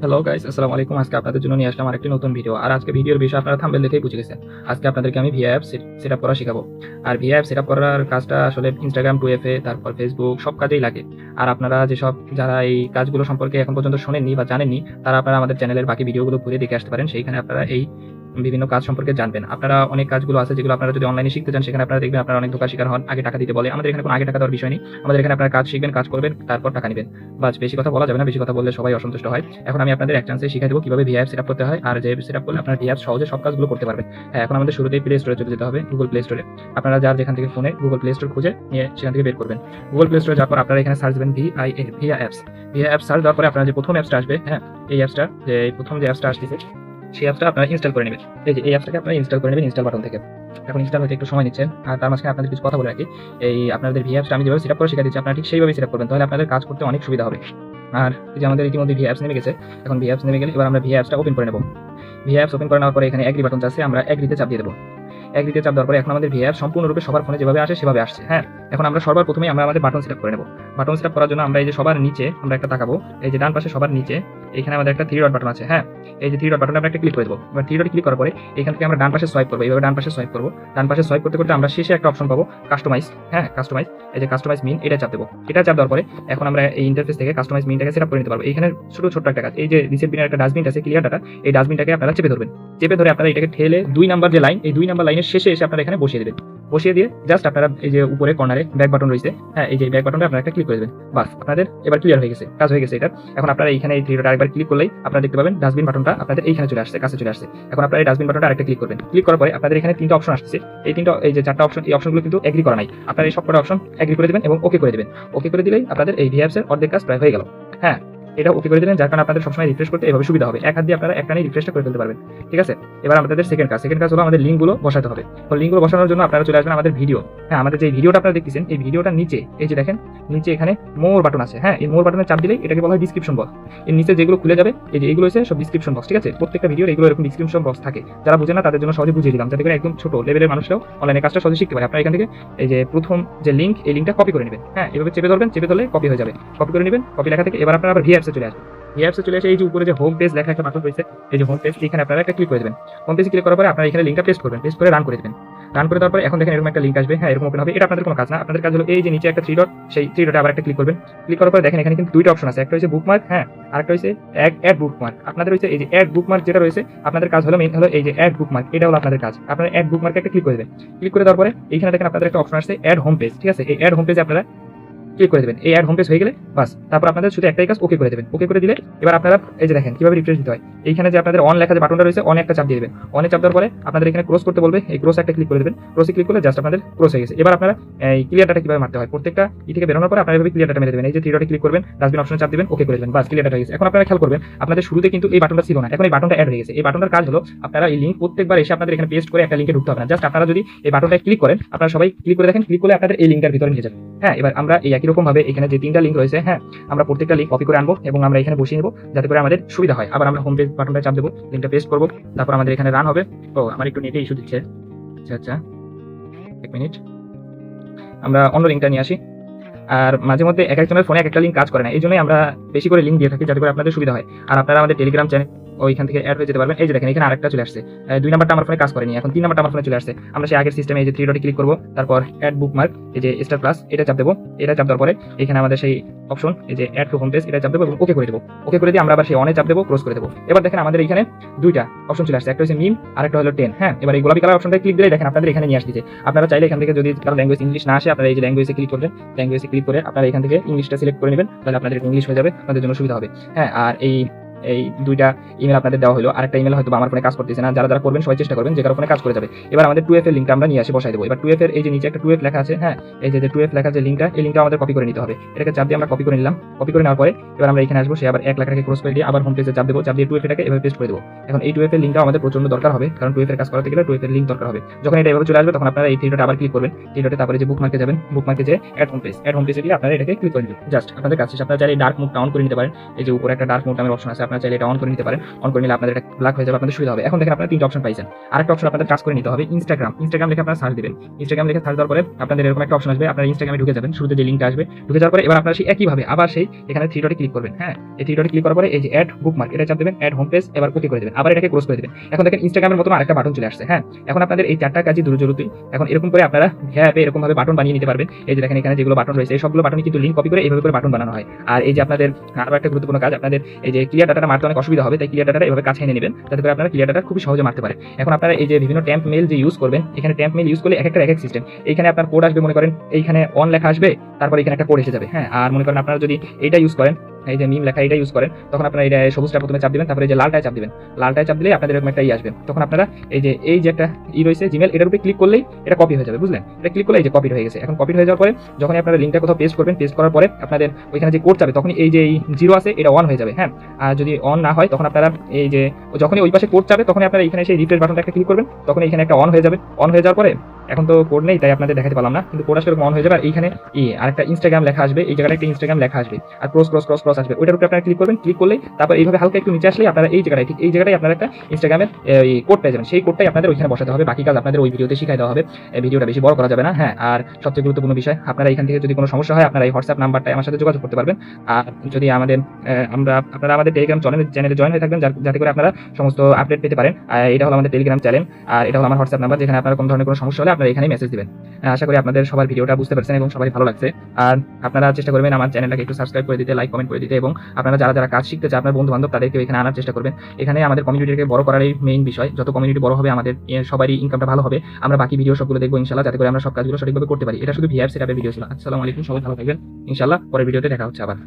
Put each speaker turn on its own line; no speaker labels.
Hello guys, আসসালামু আলাইকুম। আজকে আপনাদের জন্য নিয়ে আসলাম আরেকটি নতুন ভিডিও। আর আজকে ভিডিওর বিষয় আপনারা থাম্বনেল দেখেই বুঝে গেছেন। আজকে আপনাদেরকে আমি ভিআই অ্যাপ সেটআপ করা শেখাবো। আর ভিআই অ্যাপ সেটআপ করার কাজটা আসলে Instagram, 2FA, তারপর Facebook সব কাজেই লাগে। আর আপনারা যারা এই কাজগুলো সম্পর্কে এখন পর্যন্ত শোনেননি বা জানেননি, তারা আপনারা আমাদের চ্যানেলের বাকি ভিডিওগুলো ঘুরে দেখে আসতে পারেন। সেইখানে আপনারা এই বিভিন্ন কাজ সম্পর্কে জানবেন। আপনারা অনেক কাজগুলো আছে যেগুলো আপনারা যদি অনলাইনে শিখতে চান, সেখানে আপনারা দেখবেন আপনারা অনেক ধোঁকার শিকার হন। আগে টাকা দিতে বলে। আমাদের এখানে কোনো আগে টাকা দেওয়ার বিষয় নেই। আমাদের এখানে আপনারা কাজ শিখবেন, কাজ করবেন, তারপর টাকা নিবেন। বাস, বেশি কথা বলা যাবে না। বেশি কথা বললে সবাই অসন্তুষ্ট হয়। এখন আমি আপনাদের এক চান্সে শিখিয়ে দেবো কিভাবে ভিআই অ্যাপ সেটআপ করতে হয়, আর যে সেটআপ করলে আপনার ভিআই অ্যাপ সহজে সব কাজগুলো করতে পারবেন। হ্যাঁ, এখন আমাদের শুরুতেই প্লে স্টোরে চলে যেতে হবে, গুগল প্লে স্টোরে। আপনারা যেখান থেকে ফোনে গুগল প্লে স্টোর খুঁজে নিয়ে সেখান থেকে বের করবেন। গুগল প্লে স্টোরে যাওয়ার পর আপনারা এখানে সার্চ দেবেন Vi apps. Vi apps search দেওয়ার পরে আপনারা যে প্রথম অ্যাপসটা আসবে, হ্যাঁ, এই অ্যাপসটা যে প্রথম যে অ্যাপসটা আসতেছে সেই অ্যাপসটা আপনারা ইনস্টল করে নেবেন। এই অ্যাপসটাকে আপনারা ইনস্টল করে নেবেন ইনস্টল বাটন থেকে। এখন ইনস্টল হতে একটু সময় নিচ্ছে। আর তার মাঝখানে আপনাদের কিছু কথা বলে রাখি। এই আপনাদের ভিআই অ্যাপসটা আমি যেভাবে সেটআপ করে শিখিয়ে দিচ্ছি, আপনারা ঠিক সেইভাবে সেটআপ করবেন, তাহলে আপনাদের কাজ করতে অনেক সুবিধা হবে। আর এই যে আমাদের ইতিমধ্যে ভিআই অ্যাপস নেমে গেছে। এখন ভিআই অ্যাপস নেমে গেলে এবার আমরা ভিআই অ্যাপসটা ওপেন করে নেব। ভিআই অ্যাপস ওপেন করে নেওয়ার পরে এখানে এগ্রি বাটন আছে, আমরা এগ্রিতে চাপ দিয়ে দেবো। এগ্রিতে চাপ দেওয়ার পরে এখন আমাদের ভিআই অ্যাপ সম্পূর্ণরূপে সবার ফোনে যেভাবে আসে সেভাবে আসছে। হ্যাঁ, এখন আমরা সবার প্রথমেই আমরা আমাদের বাটন সেটআপ করে নেব। বাটন সেটআপ করার জন্য আমরা এই যে সবার নিচে আমরা একটা তাকাবো, এই যে ডান পাশে সবার নিচে এখানে আমাদের একটা থ্রি ডট বাটন আছে। হ্যাঁ, এই যে থ্রি ডট বাটনে আমরা একটা ক্লিক করে দেবো। এবার থ্রি ডট ক্লিক করার পরে এখান থেকে আমরা ডান পাশে সোয়াইপ করবো। এইভাবে ডান পাশে সোয়াইপ করবো। ডান পাশে সোয়াইপ করতে করতে আমরা শেষে একটা অপশন পাবো, কাস্টমাইজ। হ্যাঁ, কাস্টমাইজ। এই যে কাস্টমাইজ মিন, এটা চাপ দেবো। এটা চাপ দেওয়ার পরে এখন আমরা এই ইন্টারফেস থেকে কাস্টমাইজ মিনটাকে সেটআপ করে নিতে পারবো। এখানে ছোট একটা কাজ, এই যে রিসেট বিনের একটা ডাস্টবিন আছে, ক্লিয়ার ডাটা, এই ডাস্টবিনটাকে আপনারা চেপে ধরবেন। চেপে ধরে আপনারা এটাকে ঠেলে 2 নাম্বার যে লাইন, এই 2 নাম্বার লাইনের শেষে এসে আপনারা এখানে বসিয়ে দেবেন। বসিয়ে দিয়ে জাস্ট আপনারা এই যে উপরে কর্নারে ব্যাক বাটন রয়েছে, হ্যাঁ, এই যে ব্যাক বাটনটা আপনারা একটা ক্লিক করে দেবেন। বাস, আপনাদের এবার ক্লিয়ার হয়ে গেছে, কাজ হয়ে গেছে এটা। এখন আপনারা এইখানে এই থ্রি ডট আরেকবার ক্লিক করলেই আপনারা দেখতে পাবেন ডাস্টবিন বাটনটা আপনাদের এইখানে চলে আসছে, কাছে চলে আসছে। এখন আপনারা এই ডাস্টবিন বাটনটা আরেকটা ক্লিক করবেন। ক্লিক করার পরে আপনাদের এখানে 3টা অপশন আসছে। এই যে 4টা অপশন, এই অপশনগুলো কিন্তু এগ্রি করা নাই। আপনারা এই সবকটা অপশন এগ্রি করে দিবেন এবং ওকে করে দিবেন। ওকে করে দিলেই আপনাদের এই ভিআই অ্যাপসের অর্ধেক কাজ প্রায় হয়ে গেল। হ্যাঁ, এটা ওকে করে দিলেন, যার কারণে আপনাদের সবসময় রিফ্রেশ করতে এভাবে সুবিধা হবে। এক হাত দিয়ে আপনারা একটানেই রিফ্রেশটা করে ফেলতে পারবেন। ঠিক আছে, এবার আমাদের সেকেন্ড কাজ হলো আমাদের লিঙ্কগুলো বসাতে হবে। তো লিঙ্কগুলো বসানোর জন্য আপনারা চলে আসবেন আমাদের ভিডিও। হ্যাঁ, আমাদের যে ভিডিওটা আপনারা দেখতেছেন এই ভিডিওটার নিচে এই যে দেখেন, নিচে এখানে মোর বাটন আছে। হ্যাঁ, এই মোর বাটনে চাপ দিলেই এটাকে বলা হয় ডিসক্রিপশন বক্স। এর নিচে যেগুলো খুলে যাবে, এই যে এইগুলো হচ্ছে সব ডিসক্রিপশন বক্স। ঠিক আছে, প্রত্যেকটা ভিডিওর এগুলো এরকম ডিসক্রিপশন বক্স থাকে। যারা বুঝে না তাদের জন্য সহজে বুঝিয়ে দিলাম, যাতে করে একদম ছোট লেভেলের মানুষরাও অনলাইনে কাজটা সহজে শিখতে পারে। আপনারা এখান থেকে এই যে প্রথম যে লিঙ্ক, এই লিঙ্কটা কপি করে নেবেন। হ্যাঁ, এভাবে চেপে ধরবেন, চেপে ধরলে কপি হয়ে যাবে। কপি করে নেবেন। কপি লেখা থেকে এবার আপনারা আবার ভিআই অ্যাপসে চলে আসবেন। ভিআই অ্যাপসে চলে এসে এই যে উপরে যে হোম পেজ লেখা একটা বাটন রয়েছে, এই যে হোম পেজ, এখানে আপনারা একটা ক্লিক করে দেবেন। হোম পেজে ক্লিক করার পরে আপনারা এখানে লিঙ্কটা পেস্ট করবেন। পেস্ট করে রান করে দেবেন। রান করে দেওয়ার পরে এখন দেখেন এরকম একটা লিঙ্ক আসবে। হ্যাঁ, এরকম ওপেন হবে। এটা আপনাদের কোনো কাজ না। আপনাদের কাজ হলো এই যে নিচে একটা থ্রি ডট, সেই থ্রি ডটে আবার একটা ক্লিক করবেন। ক্লিক করার পরে দেখেন এখানে কিন্তু 2টা অপশন আছে। একটা হচ্ছে বুকমার্ক, হ্যাঁ, আরেকটা হচ্ছে অ্যাড বুকমার্ক। আপনাদের হচ্ছে এই যে অ্যাড বুকমার্ক যেটা রয়েছে, আপনাদের কাজ হলো মেইন হলো এই যে অ্যাড বুকমার্ক, এটা হলো আপনাদের কাজ। আপনারা অ্যাড বুকমার্কে একটা ক্লিক করে দেবেন। ক্লিক করে দেওয়ার পরে এইখানে দেখেন আপনাদের একটা অপশন আসছে অ্যাড হোম পেজ। ঠিক আছে, এই অ্যাড হোম পেজে আপনারা ক্লিক করে দেবেন। এই অ্যাড হোম পেজ হয়ে গেলে বাস, তারপর আপনাদের শুধু একটাই কাজ, ওকে করে দেবেন। ওকে করে দিলে এবার আপনারা এই যে দেখেন কিভাবে রিফ্রেশ দিতে হয়। এইখানে যে আপনাদের অন লেখা যে বাটনটা রয়েছে, অন একটা চাপ দিয়ে দেবেন। অনে চাপ দেওয়ার পরে আপনাদের এখানে ক্রস করতে বলবে, এই ক্রস একটা ক্লিক করে দেবেন। ক্রসে ক্লিক করলে জাস্ট আপনাদের ক্রস হয়ে গেছে। এবার আপনারা এই ক্লিয়ার ডাটা কিভাবে মারতে হয়, প্রত্যেকটা থেকে বেরোনোর পরে আপনারা এভাবে ক্লিয়ার ডাটা মেরে দেবেন। এই যে থ্রি ডটে ক্লিক করবেন, ডাস্টবিন অপশনে চাপ দিবেন, ওকে করে দেবেন। বাস, ক্লিয়ার ডাটা হয়ে গেছে। এখন আপনারা খেয়াল করবেন আপনাদের শুরুতে কিন্তু এই বাটনটা ছিল না, এখন এই বাটনটা অ্যাড হয়ে গেছে। এই বাটনটার কাজ হলো আপনারা এই লিঙ্ক প্রত্যেকবার এসে আপনাদের এখানে পেস্ট করে একটা লিঙ্কে ঢুকতে হবে না। জাস্ট আপনারা যদি এই বাটনটা ক্লিক করেন, আপনারা সবাই ক্লিক করে দেখেন, ক্লিক করলে আপনাদের এই লিঙ্কটার ভিতরে নিয়ে যাবে। হ্যাঁ, এবার আমরা এই একই রকম ভাবে এখানে যে 3টা লিঙ্ক রয়েছে, হ্যাঁ, আমরা প্রত্যেকটা লিঙ্ক কপি করে আনবো এবং আমরা এখানে বসিয়ে নেবো, যাতে করে আমাদের সুবিধা হয়। আবার আমরা হোম পেজ বাটনটা চাপ দেবো, লিঙ্কটা পেস্ট করবো, তারপর আমাদের এখানে রান হবে। ও, আমার একটু নেটে ইস্যু দিচ্ছে। আচ্ছা, 1 মিনিট, আমরা অন্য লিঙ্কটা নিয়ে আসি। আর মাঝে মধ্যে এক একজনের ফোনে এক একটা লিঙ্ক কাজ করে না, এই জন্যই আমরা বেশি করে লিঙ্ক দিয়ে থাকি, যাতে করে আপনাদের সুবিধা হয়। আর আপনারা আমাদের টেলিগ্রাম চ্যানেল ওইখান থেকে অ্যাড হয়ে যেতে পারবেন। এই যে দেখেন এখানে আরেকটা চলে আসছে। 2 নাম্বারটা আমার ফোনে কাজ করেনি, এখন 3 নাম্বারটা আমার ফোনে চলে আসছে। আমরা সেই আগের সিস্টেমে এই যে থ্রি ডটে ক্লিক করবো, তারপর অ্যাড বুকমার্ক, এই যে স্টার প্লাস, এটা চাপ দেবো। এটা চাপ দেওয়ার পরে এখানে আমাদের সেই অপশন এই যে অ্যাড টু হোম পেজ, এটা চাপ দেবো এবং ওকে করে দেবো। ওকে করে দিয়ে আমরা আবার সেই অনে চাপ দেবো, ক্লোজ করে দেবো। এবার দেখেন আমাদের এখানে 2টা অপশন চলে আসছে, একটা হচ্ছে মিম আর একটা হলো 10। হ্যাঁ, এবার এই গোলাপি কালার অপশনটা ক্লিক দিলে দেখেন আপনাদের এখানে নিয়ে আসছে। আপনারা চাইলে এখান থেকে যদি কারো ল্যাঙ্গুয়েজ ইংলিশ না আসে, আপনারা এই যে ল্যাঙ্গুয়েজে ক্লিক করবেন। ল্যাঙ্গুয়েজে ক্লিক করে আপনারা এখান থেকে ইংলিশটা সিলেক্ট করে নেবেন, তাহলে আপনাদের ইংলিশ হয়ে যাবে, আপনাদের জন্য সুবিধা হবে। হ্যাঁ, আর এই 2টা ইমেল আপনাদের দেওয়া হলো। আরেকটা ইমেল হয়তো আমার ফোনে কাজ করতেছে না, যারা করবেন সবাই চেষ্টা করবেন যে কারো ফোনে কাজ করে যাবে। এবার আমাদের 2F এর লিঙ্কটা আমরা নিয়ে আসি, বসাই দেবো। এবার 2F এর এই যে নিচে একটা 2F লেখা আছে, হ্যাঁ, এই যে 2F লেখা যে লিঙ্কটা, এই লিঙ্কটা আমাদের কপি করে নিতে হবে। এটাকে চাপ দিয়ে আমরা কপি করে নিলাম। কপি করে নেওয়ার পরে এবার আমরা এখানে আসবো, সে আবার 1 লেখাটাকে ক্রস করে দিয়ে আবার হোম পেজে চাপ দেবো। চাপ দিয়ে 2F এটাকে এভাবে পেস্ট করে দেবো। এখন এই 2F এর লিঙ্কটা আমাদের প্রচন্ড দরকার হবে, কারণ 2F এর কাজ করাতে গেলে 2F এর লিঙ্ক দরকার হবে। যখন এটা এভাবে চলে আসবে, তখন আপনারা এই থ্রি ডটে আবার ক্লিক করবেন। থ্রি ডটে তারপরে যে বুকমার্কে যাবেন, বুকমার্কে যে অ্যাড হোম পেজে গিয়ে আপনারা এটাকে ক্লিক করে দিবেন। জাস্ট আপনাদের কাছে আপনারা চাইলে ডার্ক মোডটা অন করে নিতে পারেন। এই যে উপরে একটা ডার্ক মোড নামের অপশন আছে, আপনারা চাইলে এটা অন করে নিতে পারেন। অন করে নিলে আপনাদের এটা ব্ল্যাক হয়ে যাবে, আপনাদের সুবিধা হবে। এখন দেখেন আপনারা 3টা অপশন পাইছেন। আরেকটা অপশন আপনাদের কাজ করে নিতে হবে ইনস্টাগ্রাম লিখে আপনারা সার্চ দিবেন। ইনস্টাগ্রাম লিখে সার্চ দেওয়ার পরে আপনাদের এরকম একটা অপশন আসবে, আপনারা ইনস্টাগ্রামে ঢুকে যাবেন। শুরুতে যে লিংকটা আসবে, ঢুকে যাওয়ার পরে এবার আপনারা সেই একইভাবে আবার সেই এখানে 3 ডটে ক্লিক করবেন। হ্যাঁ, এই 3 ডটে ক্লিক করার পরে এই যে অ্যাড বুকমার্ক এটা চাপ দিবেন, অ্যাড হোম পেজ এবার ওকে করে দিবেন, আবার এটাকে ক্লোজ করে দিবেন। এখন দেখেন ইনস্টাগ্রামের মতো আরেকটা বাটন চলে আসছে। হ্যাঁ, এখন আপনাদের এই 4টা কাজই দ্রুতই এখন এরকম করে আপনারা অ্যাপে এরকম ভাবে বাটন বানিয়ে নিতে পারবেন। এই যে দেখেন এখানে যেগুলো বাটন রয়েছে এই সবগুলো বাটনই কিন্তু লিংক কপি করে এইভাবে করে বাটন বানানো হয়। আর এই যে আপনাদের আরো একটা গুরুত্বপূর্ণ কাজ, আপনাদের এই যে ক্লিয়ার ডাটাটা মারতে অনেক অসুবিধা হবে, তাই ক্লিয়ার ডাটাটা এভাবে কাছে এনে নেবেন যাতে করে আপনারা ক্লিয়ার ডাটা খুব সহজে মারতে পারে। এখন আপনারা এই যে বিভিন্ন ট্যাম্প মেইল যে ইউজ করবেন, এখানে ট্যাম্প মেইল ইউজ করলে এক এক সিস্টেম। এইখানে আপনার কোড আসবে, মনে করেন এইখানে অন লেখা আসবে, তারপর এখানে একটা কোড এসে যাবে। হ্যাঁ, আর মনে করেন আপনারা যদি এইটা ইউজ করেন, এই যে মিম লেখা এটা ইউজ করেন, তখন আপনারা এটা সবুজটা প্রথমে চাপ দিবেন, তারপরে এই যে লালটায় চাপ দিবেন। লালটায় চাপ দিলে আপনাদের এরকম একটা আসবে, তখন আপনারা এই যে একটা রয়েছে জিমেল, এটার উপরে ক্লিক করলেই এটা কপি হয়ে যাবে, বুঝলেন? এটা ক্লিক করলে এই যে কপি হয়ে গেছে। এখন কপি হয়ে যাওয়ার পরে যখন আপনারা লিংকটা কোথাও পেস্ট করবেন, পেস্ট করার পরে আপনাদের ওইখানে যে কোড যাবে তখন এই যে 0 আছে এটা অন হয়ে যাবে। হ্যাঁ, আর যদি অন না হয় তখন আপনারা এই যে যখনই ওই পাশে কোড যাবে তখন আপনারা এখানে সেই রিফ্রেশ বাটনটা একটা ক্লিক করবেন, তখন এখানে একটা অন হয়ে যাবে। অন হয়ে যাওয়ার পরে এখন তো কোড নেই তাই আপনাদের দেখাতে পারলাম না, কিন্তু কোড আসলে অন হয়ে যাবে। আর এইখানে আরেকটা ইনস্টাগ্রাম লেখা আসবে, এই জায়গাটা একটা ইনস্টাগ্রাম লেখা আসবে আর ক্রস আসবে, ওইটার উপরে আপনারা ক্লিক করবেন। ক্লিক করলে তারপর এইভাবে হালকা একটু নিচে আসলে আপনারা এই জায়গাটায় ঠিক এই জায়গাটায় আপনারা একটা ইনস্টাগ্রামের কোড পেয়ে যাবেন। সেই কোডটাই আপনাদের ওইখানে বসাতে হবে, বাকি কাজ আপনাদের ওই ভিডিওতে শিখাই দেওয়া হবে। ভিডিওটা বেশি বড় করা যাবে না। হ্যাঁ, আর সবচেয়ে গুরুত্বপূর্ণ বিষয়, আপনারা এখান থেকে যদি কোনো সমস্যা হয় আপনারা এই হোয়াটসঅ্যাপ নাম্বারটায় আমার সাথে যোগাযোগ করতে পারবেন। আর যদি আপনারা আমাদের টেলিগ্রাম চ্যানেলে জয়েন হয়ে থাকবেন যাতে করে আপনারা সমস্ত আপডেট পেতে পারেন। এটা হলো আমাদের টেলিগ্রাম চ্যানেল, আর এটা হলো আমার হোয়াটসঅ্যাপ নাম্বার, যেখানে আপনারা কোনো ধরনের কোনো সমস্যা হলে আপনারা এখানেই মেসেজ দিবেন। আশা করি আপনাদের সবার ভিডিওটা বুঝতে পারছেন এবং সবারই ভালো লাগছে। আর আপনারা চেষ্টা করবেন আমার চ্যানেলটাকে একটু সাবস্ক্রাইব করে দিতে, লাইক কমেন্ট করে দিতে, এবং আপনারা যারা কাজ শিখতে চান আপনার বন্ধু বান্ধব তাদেরকে এখানে আনার চেষ্টা করবেন। এখানে আমাদের কমিউনিটিকে বড় করারই মেইন বিষয়। যত কমিউনিটি বড় হবে আমাদের সবারই ইনকামটা ভালো হবে। আমরা বাকি ভিডিও সবগুলো দেখবো ইনশাআল্লাহ, যাতে করে আমরা সব কাজগুলো সঠিকভাবে করতে পারি। এটা শুধু ভিআইএফ সেটআপের ভিডিও ছিল। আসসালামু আলাইকুম, সবাই ভালো থাকবেন। ইনশাআল্লাহ পরের ভিডিওতে দেখা হচ্ছে আবার।